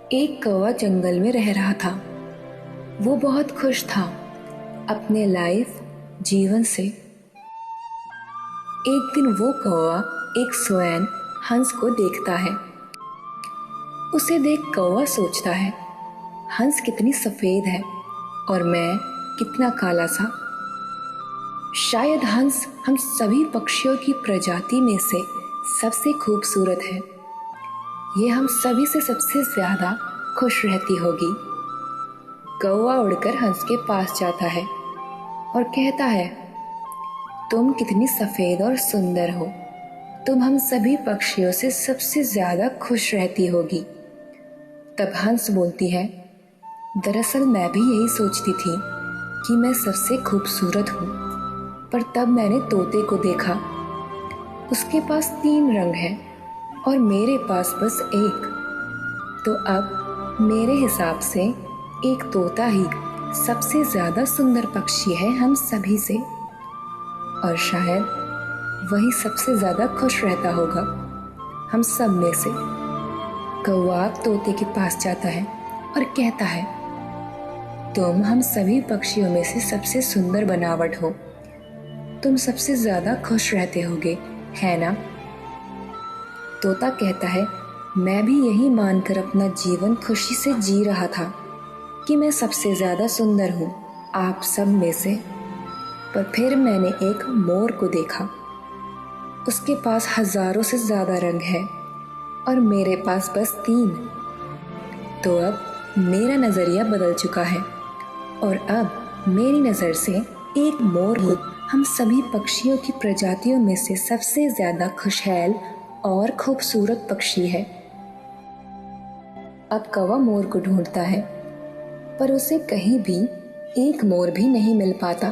एक कौवा जंगल में रह रहा था। वो बहुत खुश था अपने लाइफ जीवन से। एक दिन वो कौवा एक स्वैन हंस को देखता है। उसे देख कौवा सोचता है, हंस कितनी सफेद है और मैं कितना काला सा। शायद हंस हम सभी पक्षियों की प्रजाति में से सबसे खूबसूरत है। ये हम सभी से सबसे ज्यादा खुश रहती होगी। कौवा उड़कर हंस के पास जाता है और कहता है, तुम कितनी सफेद और सुंदर हो। तुम हम सभी पक्षियों से सबसे ज्यादा खुश रहती होगी। तब हंस बोलती है, दरअसल मैं भी यही सोचती थी कि मैं सबसे खूबसूरत हूँ, पर तब मैंने तोते को देखा। उसके पास 3 रंग हैं और मेरे पास बस एक। तो अब मेरे हिसाब से एक तोता ही सबसे ज्यादा सुंदर पक्षी है हम सभी से, और शायद वही सबसे ज्यादा खुश रहता होगा हम सब में से। कौवा तोते के पास जाता है और कहता है, तुम हम सभी पक्षियों में से सबसे सुंदर बनावट हो। तुम सबसे ज्यादा खुश रहते होगे, है ना? तोता कहता है, मैं भी यही मानकर अपना जीवन खुशी से जी रहा था कि मैं सबसे ज्यादा सुंदर हूँ आप सब में से। पर फिर मैंने एक मोर को देखा। उसके पास हजारों से ज्यादा रंग है और मेरे पास बस 3। तो अब मेरा नजरिया बदल चुका है और अब मेरी नजर से एक मोर ही हम सभी पक्षियों की प्रजातियों में से सबसे ज्यादा खुशहाल और खूबसूरत पक्षी है। अब कौवा मोर को ढूंढता है, पर उसे कहीं भी एक मोर भी नहीं मिल पाता।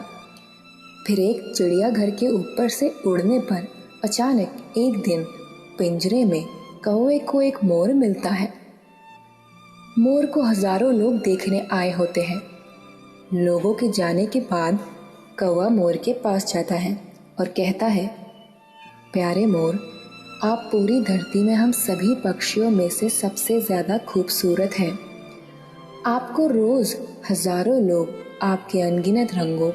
फिर एक चिड़ियाघर के ऊपर से उड़ने पर अचानक एक दिन पिंजरे में कौवे को एक मोर मिलता है। मोर को हजारों लोग देखने आए होते हैं। लोगों के जाने के बाद कौवा मोर के पास जाता है और कहता है, प्यारे मोर, आप पूरी धरती में हम सभी पक्षियों में से सबसे ज्यादा खूबसूरत हैं। आपको रोज हजारों लोग आपके अनगिनत रंगों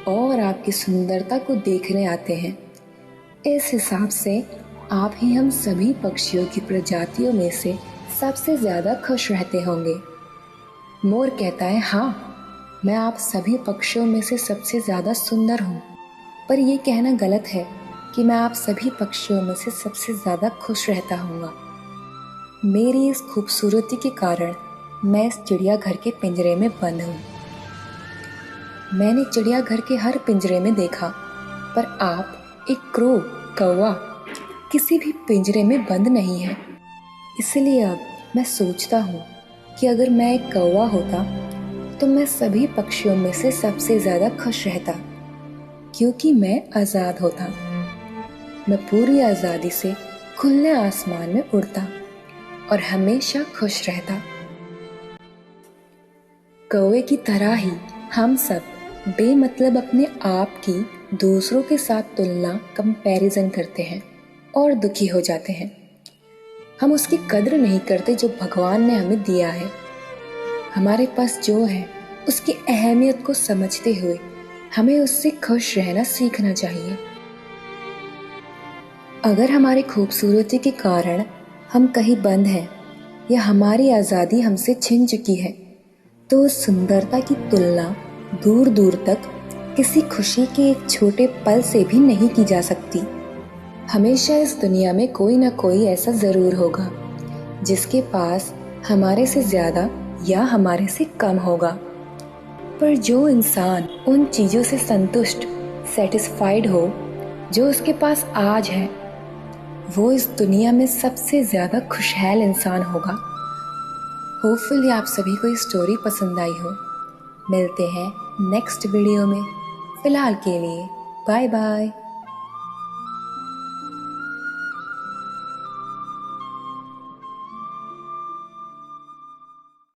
और आपकी सुंदरता को देखने आते हैं। इस हिसाब से आप ही हम सभी पक्षियों की प्रजातियों में से सबसे ज्यादा खुश रहते होंगे। मोर कहता है, हाँ, मैं आप सभी पक्षियों में से सबसे ज्यादा सुंदर हूँ, पर यह कहना गलत है कि मैं आप सभी पक्षियों में से सबसे ज्यादा खुश रहता हूँगा। मेरी इस खूबसूरती के कारण मैं इस चिड़ियाघर के पिंजरे में बंद हूँ। मैंने चिड़ियाघर के हर पिंजरे में देखा, पर आप एक कौवा किसी भी पिंजरे में बंद नहीं है। इसलिए अब मैं सोचता हूँ कि अगर मैं एक कौवा होता तो मैं सभी पक्षियों में से सबसे ज्यादा खुश रहता, क्योंकि मैं आजाद होता। मैं पूरी आजादी से खुले आसमान में उड़ता और हमेशा खुश रहता। कौवे की तरह ही हम सब बेमतलब अपने आप की दूसरों के साथ तुलना, कंपैरिजन करते हैं और दुखी हो जाते हैं। हम उसकी कद्र नहीं करते जो भगवान ने हमें दिया है। हमारे पास जो है उसकी अहमियत को समझते हुए हमें उससे खुश रहना सीखना चाहिए। अगर हमारी खूबसूरती के कारण हम कहीं बंद हैं या हमारी आज़ादी हमसे छिन चुकी है, तो उस सुंदरता की तुलना दूर दूर तक किसी खुशी के एक छोटे पल से भी नहीं की जा सकती। हमेशा इस दुनिया में कोई ना कोई ऐसा ज़रूर होगा जिसके पास हमारे से ज़्यादा या हमारे से कम होगा, पर जो इंसान उन चीज़ों से संतुष्ट, सेटिस्फाइड हो जो उसके पास आज है, वो इस दुनिया में सबसे ज़्यादा खुशहाल इंसान होगा। होपफुली आप सभी को ये स्टोरी पसंद आई हो। मिलते हैं नेक्स्ट वीडियो में। फिलहाल के लिए बाय बाय।